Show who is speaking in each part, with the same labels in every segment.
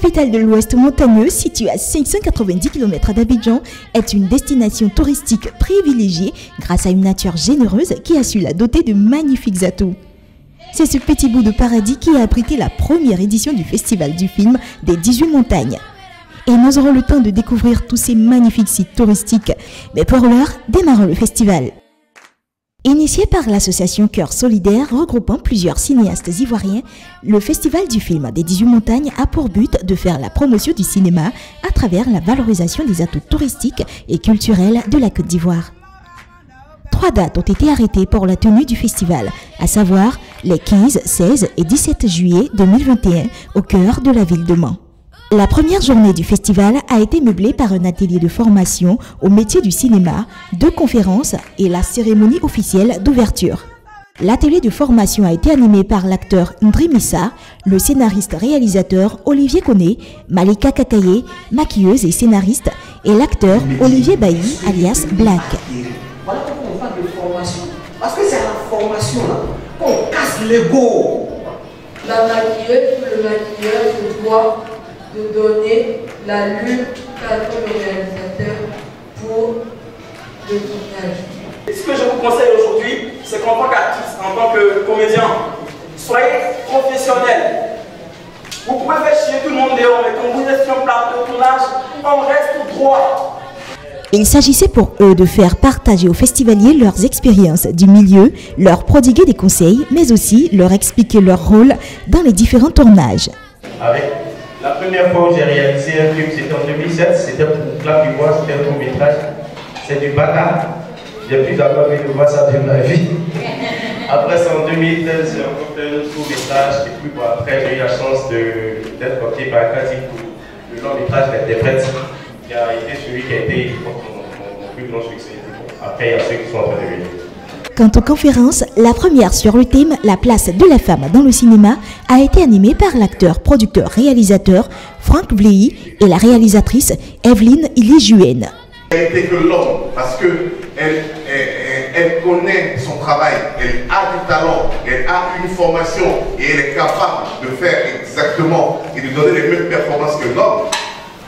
Speaker 1: capitale de l'Ouest montagneux, située à 590 km d'Abidjan, est une destination touristique privilégiée grâce à une nature généreuse qui a su la doter de magnifiques atouts. C'est ce petit bout de paradis qui a abrité la première édition du Festival du film des 18 montagnes. Et nous aurons le temps de découvrir tous ces magnifiques sites touristiques. Mais pour l'heure, démarrons le festival. Initié par l'association Cœur Solidaire regroupant plusieurs cinéastes ivoiriens, le Festival du film des 18 montagnes a pour but de faire la promotion du cinéma à travers la valorisation des atouts touristiques et culturels de la Côte d'Ivoire. 3 dates ont été arrêtées pour la tenue du festival, à savoir les 15, 16 et 17 juillet 2021 au cœur de la ville de Mans. La première journée du festival a été meublée par un atelier de formation au métier du cinéma, 2 conférences et la cérémonie officielle d'ouverture. L'atelier de formation a été animé par l'acteur Ndrimissa, le scénariste-réalisateur Olivier Koné, Malika Kakaye, maquilleuse et scénariste, et l'acteur Olivier Bailly, alias Black.
Speaker 2: Voilà pourquoi on parle de formation. Parce que c'est à la formation là qu'on casse l'ego.
Speaker 3: La maquilleuse ou le maquilleur se doit de donner la lune qu'attend le réalisateur pour le tournage.
Speaker 4: Ce que je vous conseille aujourd'hui, c'est qu'en tant qu'artiste, en tant que comédien, soyez professionnel. Vous pouvez faire chier tout le monde dehors, mais quand vous êtes sur un plateau de tournage, on reste droit.
Speaker 1: Il s'agissait pour eux de faire partager aux festivaliers leurs expériences du milieu, leur prodiguer des conseils, mais aussi leur expliquer leur rôle dans les différents tournages.
Speaker 5: La première fois où j'ai réalisé un film, c'était en 2007, c'était pour Clap du Bois, c'était un court-métrage. C'est du bâtard. J'ai plus d'avoir envie de voir ça de ma vie. Après, c'est en 2013, j'ai encore fait un court-métrage. Et puis bon, après, j'ai eu la chance d'être porté par Kati pour le long-métrage d'interprète, qui a été celui qui a été mon plus grand succès. Après, il y a ceux qui sont en train de venir.
Speaker 1: Quant aux conférences, la première sur le thème « La place de la femme dans le cinéma » a été animée par l'acteur, producteur, réalisateur Franck Vlehy et la réalisatrice Evelyne Ilijuenne.
Speaker 6: Elle n'était que l'homme parce qu'elle connaît son travail, elle a du talent, elle a une formation et elle est capable de faire exactement et de donner les mêmes performances que l'homme.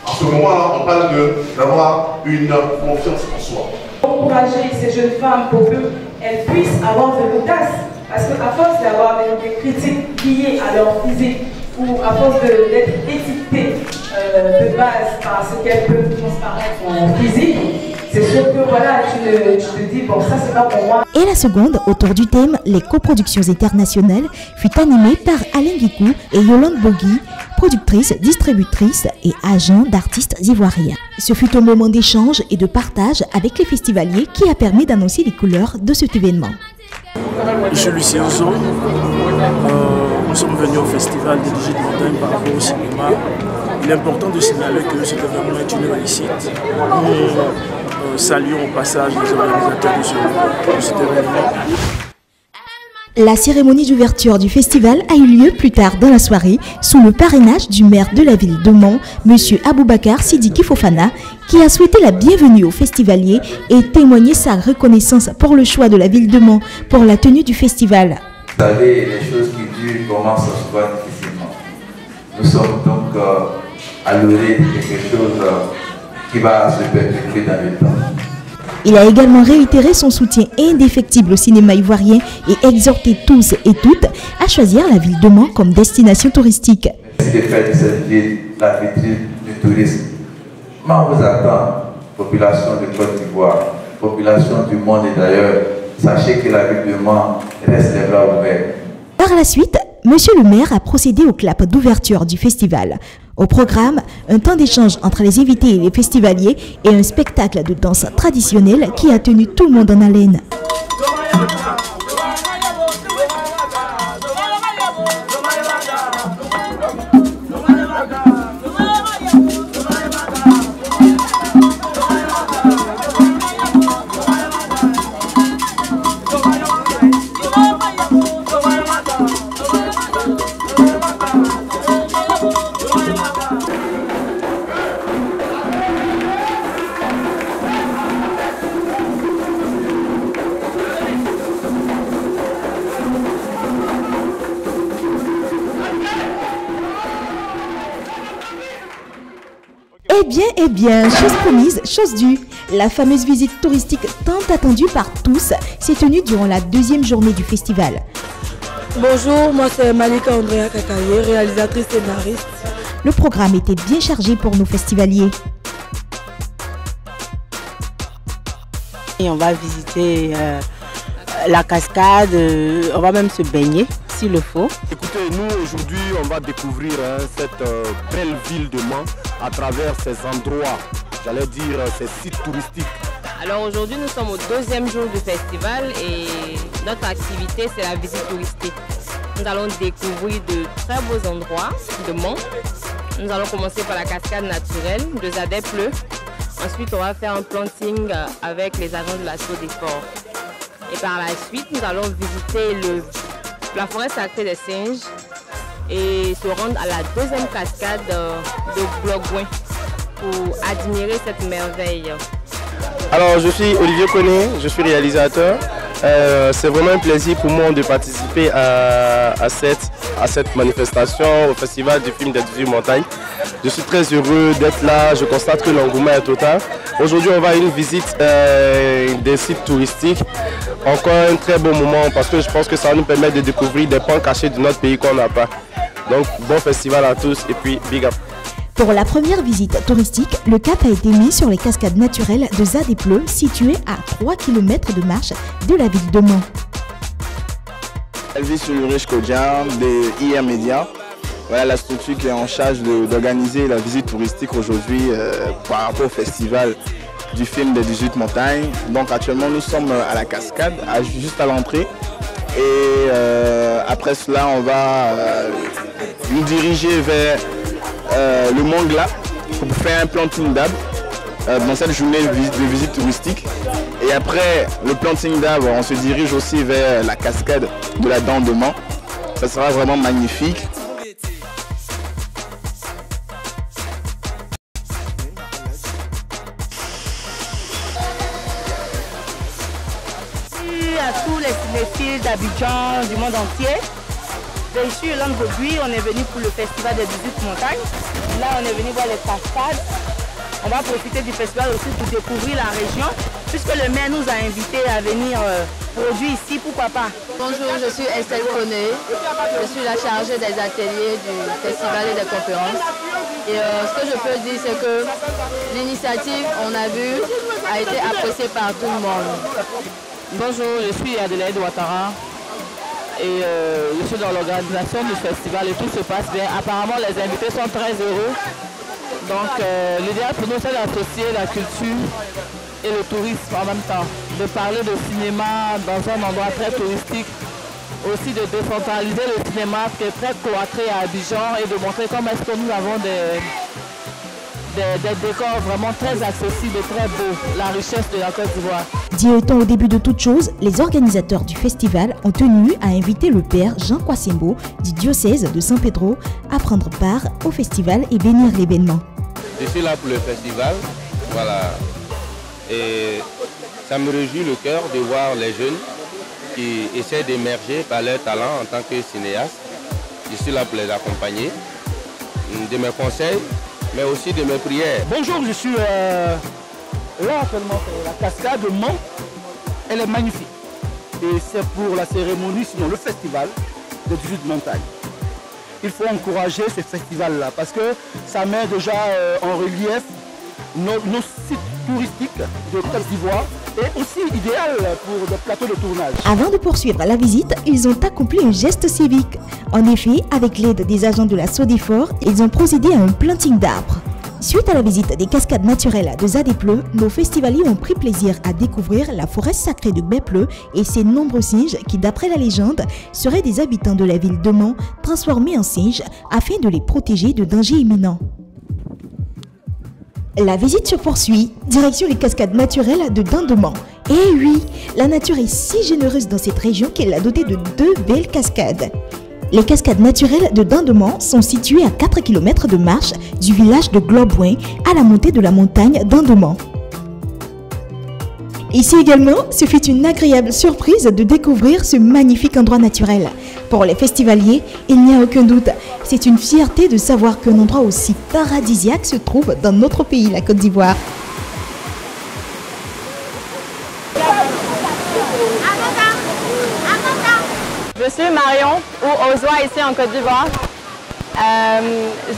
Speaker 6: En ce moment-là, on parle d'avoir une confiance en soi.
Speaker 7: Encourager ces jeunes femmes pour qu'elles puissent avoir de l'audace. Parce qu'à force d'avoir des critiques liées à leur physique ou à force d'être étiquetées de base par ce qu'elles peuvent transparaître en physique, c'est sûr que voilà, tu te dis, bon, ça c'est pas pour moi.
Speaker 1: Et la seconde, autour du thème « Les coproductions internationales », fut animée par Alain Guicou et Yolande Bogui, productrice, distributrice et agent d'artistes ivoiriens. Ce fut un moment d'échange et de partage avec les festivaliers qui a permis d'annoncer les couleurs de cet événement.
Speaker 8: Je suis Lucien Zo. Nous sommes venus au festival des 18 montagnes par rapport au cinéma. Il est important de signaler que cet événement est une réussite. Nous saluons au passage les organisateurs de cet événement.
Speaker 1: La cérémonie d'ouverture du festival a eu lieu plus tard dans la soirée sous le parrainage du maire de la ville de Mans, M. Aboubakar Sidiki Fofana, qui a souhaité la bienvenue aux festivaliers et témoigné sa reconnaissance pour le choix de la ville de Mans pour la tenue du festival.
Speaker 9: Vous savez, les choses qui durent commencent souvent difficilement. Nous sommes donc à l'orée de quelque chose qui va se perpétuer dans le temps.
Speaker 1: Il a également réitéré son soutien indéfectible au cinéma ivoirien et exhorté tous et toutes à choisir la ville de Mans comme destination touristique.
Speaker 9: Merci de faire de cette ville la vitrine du tourisme. Mans vous attend, population de Côte d'Ivoire, population du monde et d'ailleurs. Sachez que la ville de Mans reste les bras ouverts.
Speaker 1: Par la suite, Monsieur le maire a procédé au clap d'ouverture du festival. Au programme, un temps d'échange entre les invités et les festivaliers et un spectacle de danse traditionnelle qui a tenu tout le monde en haleine. Eh bien, chose promise, chose due. La fameuse visite touristique tant attendue par tous s'est tenue durant la deuxième journée du festival.
Speaker 10: Bonjour, moi c'est Malika Andrea Kakaye, réalisatrice scénariste.
Speaker 1: Le programme était bien chargé pour nos festivaliers.
Speaker 11: Et on va visiter la cascade, on va même se baigner s'il le faut.
Speaker 12: Écoutez, nous aujourd'hui on va découvrir cette belle ville de Mans à travers ces endroits, j'allais dire ces sites touristiques.
Speaker 13: Alors aujourd'hui nous sommes au deuxième jour du festival et notre activité c'est la visite touristique. Nous allons découvrir de très beaux endroits de Mans. Nous allons commencer par la cascade naturelle de Zadé-Pleu. Ensuite on va faire un planting avec les agents de la Sodefort. Et par la suite nous allons visiter la forêt sacrée des singes et se rendre à la deuxième cascade de Glogouin pour admirer cette merveille.
Speaker 12: Alors je suis Olivier Koné, je suis réalisateur. C'est vraiment un plaisir pour moi de participer à cette manifestation au Festival du film des 18 montagnes. Je suis très heureux d'être là, je constate que l'engouement est total. Aujourd'hui on va à une visite des sites touristiques. Encore un très beau moment parce que je pense que ça va nous permettre de découvrir des points cachés de notre pays qu'on n'a pas. Donc bon festival à tous et puis big up.
Speaker 1: Pour la première visite touristique, le cap a été mis sur les cascades naturelles de Zadé-Pleu, situées à 3 km de marche de la ville de Mans.
Speaker 14: Elvis Ulrich Kodjan de IR Media. Voilà la structure qui est en charge d'organiser la visite touristique aujourd'hui par rapport au festival du film des 18 montagnes. Donc actuellement nous sommes à la cascade, juste à l'entrée. Et après cela on va nous diriger vers le Mangla pour faire un planting d'arbres dans cette journée de visite touristique. Et après le planting d'arbres, on se dirige aussi vers la cascade de la Dent de Mans. Ça sera vraiment magnifique.
Speaker 11: Merci à tous les cinéphiles d'Abidjan, du monde entier. Je suis Yolande Beaubuis, on est venu pour le festival des 18 montagnes. Là, on est venu voir les cascades. On va profiter du festival aussi pour découvrir la région, puisque le maire nous a invités à venir produire ici, pourquoi pas.
Speaker 15: Bonjour, je suis Estelle Koné. Je suis la chargée des ateliers du festival et des conférences. Et ce que je peux dire, c'est que l'initiative, on a vu, a été appréciée par tout le monde.
Speaker 16: Bonjour, je suis Adelaide Ouattara. Et je suis dans l'organisation du festival et tout se passe bien. Apparemment, les invités sont très heureux. Donc, l'idéal pour nous, c'est d'associer la culture et le tourisme en même temps. De parler de cinéma dans un endroit très touristique. Aussi de décentraliser le cinéma qui est très cloîtré à Abidjan et de montrer comment est-ce que nous avons des décors vraiment très accessibles et très beaux. La richesse de la Côte d'Ivoire.
Speaker 1: Dit étant au début de toute chose, les organisateurs du festival ont tenu à inviter le père Jean Kwasimbo du diocèse de San Pedro à prendre part au festival et bénir l'événement.
Speaker 17: Je suis là pour le festival, voilà, et ça me réjouit le cœur de voir les jeunes qui essaient d'émerger par leur talent en tant que cinéastes. Je suis là pour les accompagner, de mes conseils, mais aussi de mes prières.
Speaker 18: Bonjour, je suis là actuellement c'est la cascade de Mans. Elle est magnifique. Et c'est pour la cérémonie, sinon le festival des 18 montagnes. Il faut encourager ce festival-là parce que ça met déjà en relief nos sites touristiques de Côte d'Ivoire et aussi idéal pour des plateaux de tournage.
Speaker 1: Avant de poursuivre la visite, ils ont accompli un geste civique. En effet, avec l'aide des agents de la Sodefort, ils ont procédé à un planting d'arbres. Suite à la visite des cascades naturelles de Zadé-Pleu, nos festivaliers ont pris plaisir à découvrir la forêt sacrée de Gbé-Pleu et ses nombreux singes qui, d'après la légende, seraient des habitants de la ville de Mans transformés en singes afin de les protéger de dangers imminents. La visite se poursuit, direction les cascades naturelles de Dindemans. Et oui, la nature est si généreuse dans cette région qu'elle a doté de 2 belles cascades. Les cascades naturelles de Dindemans sont situées à 4 km de marche du village de Globouin à la montée de la montagne Dindemans. Ici également, ce fut une agréable surprise de découvrir ce magnifique endroit naturel. Pour les festivaliers, il n'y a aucun doute, c'est une fierté de savoir qu'un endroit aussi paradisiaque se trouve dans notre pays, la Côte d'Ivoire.
Speaker 11: Je suis Marion, ou Ozoa ici en Côte d'Ivoire.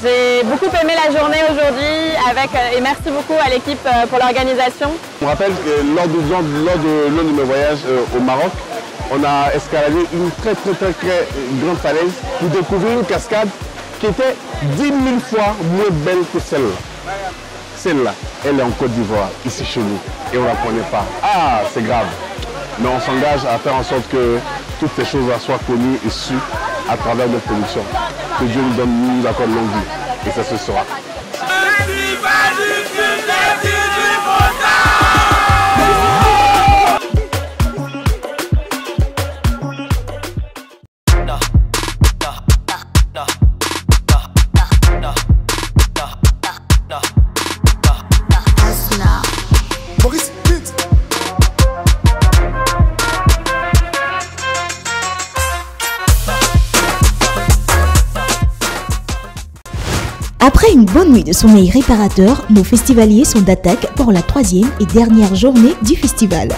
Speaker 11: J'ai beaucoup aimé la journée aujourd'hui et merci beaucoup à l'équipe pour l'organisation.
Speaker 19: Je me rappelle que lors de l'un de mes voyages au Maroc, on a escaladé une très grande falaise pour découvrir une cascade qui était 10 000 fois moins belle que celle-là. Celle-là, elle est en Côte d'Ivoire, ici chez nous, et on ne la connaît pas. Ah, c'est grave. Mais on s'engage à faire en sorte que toutes ces choses-là soient connues et sues à travers notre production. Que Dieu nous accorde longue vie. Et ça se sera.
Speaker 1: Après une bonne nuit de sommeil réparateur, nos festivaliers sont d'attaque pour la 3e et dernière journée du festival.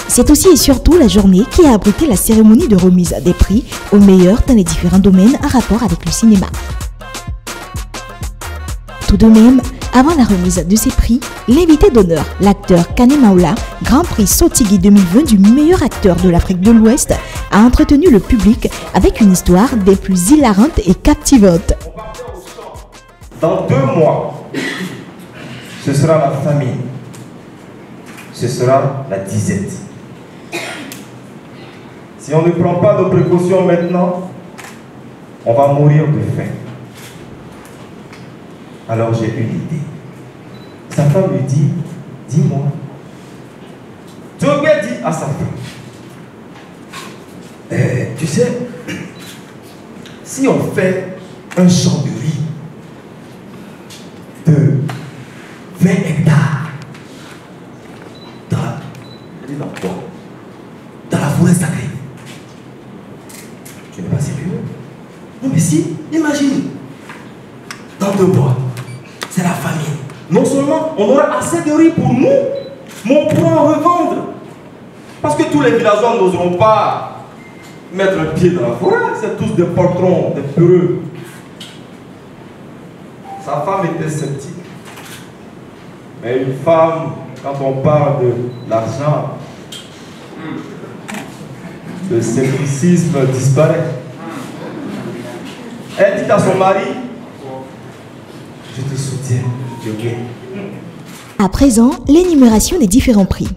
Speaker 1: C'est aussi et surtout la journée qui a abrité la cérémonie de remise des prix aux meilleurs dans les différents domaines en rapport avec le cinéma. Tout de même, avant la remise de ces prix, l'invité d'honneur, l'acteur Kane Maoula, Grand Prix Sotigui 2020 du meilleur acteur de l'Afrique de l'Ouest, a entretenu le public avec une histoire des plus hilarantes et captivantes.
Speaker 20: Dans 2 mois, ce sera la famine, ce sera la disette. Si on ne prend pas nos précautions maintenant, on va mourir de faim. Alors j'ai une idée. Sa femme lui dit, dis-moi. Tobé dit à sa femme, tu sais, si on fait un champ de riz de 20 hectares dans la forêt sacrée, tu n'es pas sérieux? Non mais si, imagine, dans 2 mois, c'est la famine. Non seulement on aura assez de riz pour nous, mais on pourra en revendre. Parce que tous les villageois n'oseront pas mettre un pied dans la forêt, c'est tous des poltrons, des peureux. Sa femme était sceptique. Mais une femme, quand on parle de l'argent, le scepticisme disparaît. Elle dit à son mari, je te soutiens, je viens.
Speaker 1: À présent, l'énumération des différents prix.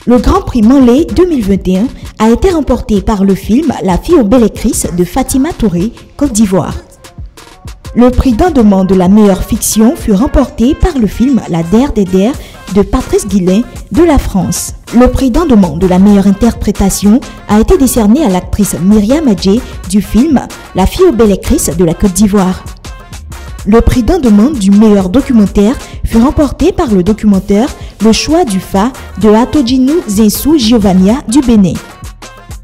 Speaker 1: Le Grand Prix Manlé 2021 a été remporté par le film La fille aux belles écrisses de Fatima Touré, Côte d'Ivoire. Le prix d'endement de la meilleure fiction fut remporté par le film La Der des Der de Patrice Guillain de la France. Le prix d'endement de la meilleure interprétation a été décerné à l'actrice Myriam Adjé du film La fille aux belles écrisses de la Côte d'Ivoire. Le prix d'endement du meilleur documentaire fut remporté par le documentaire Le choix du Fa de Atodjinou Zinsou Giovania du Bénin.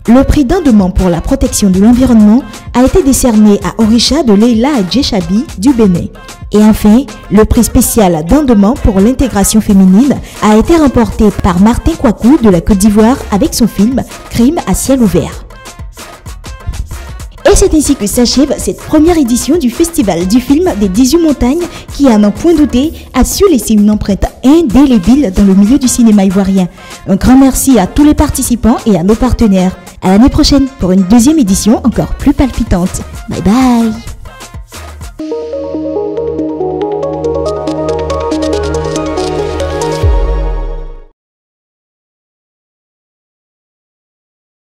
Speaker 1: Le prix d'endement pour la protection de l'environnement a été décerné à Orisha de Leila Adjeshabi du Bénin. Et enfin, le prix spécial d'endement pour l'intégration féminine a été remporté par Martin Kouakou de la Côte d'Ivoire avec son film Crime à ciel ouvert. Et c'est ainsi que s'achève cette première édition du Festival du film des 18 montagnes qui, à n'en point douter, a su laisser une empreinte indélébile dans le milieu du cinéma ivoirien. Un grand merci à tous les participants et à nos partenaires. À l'année prochaine pour une 2e édition encore plus palpitante. Bye bye.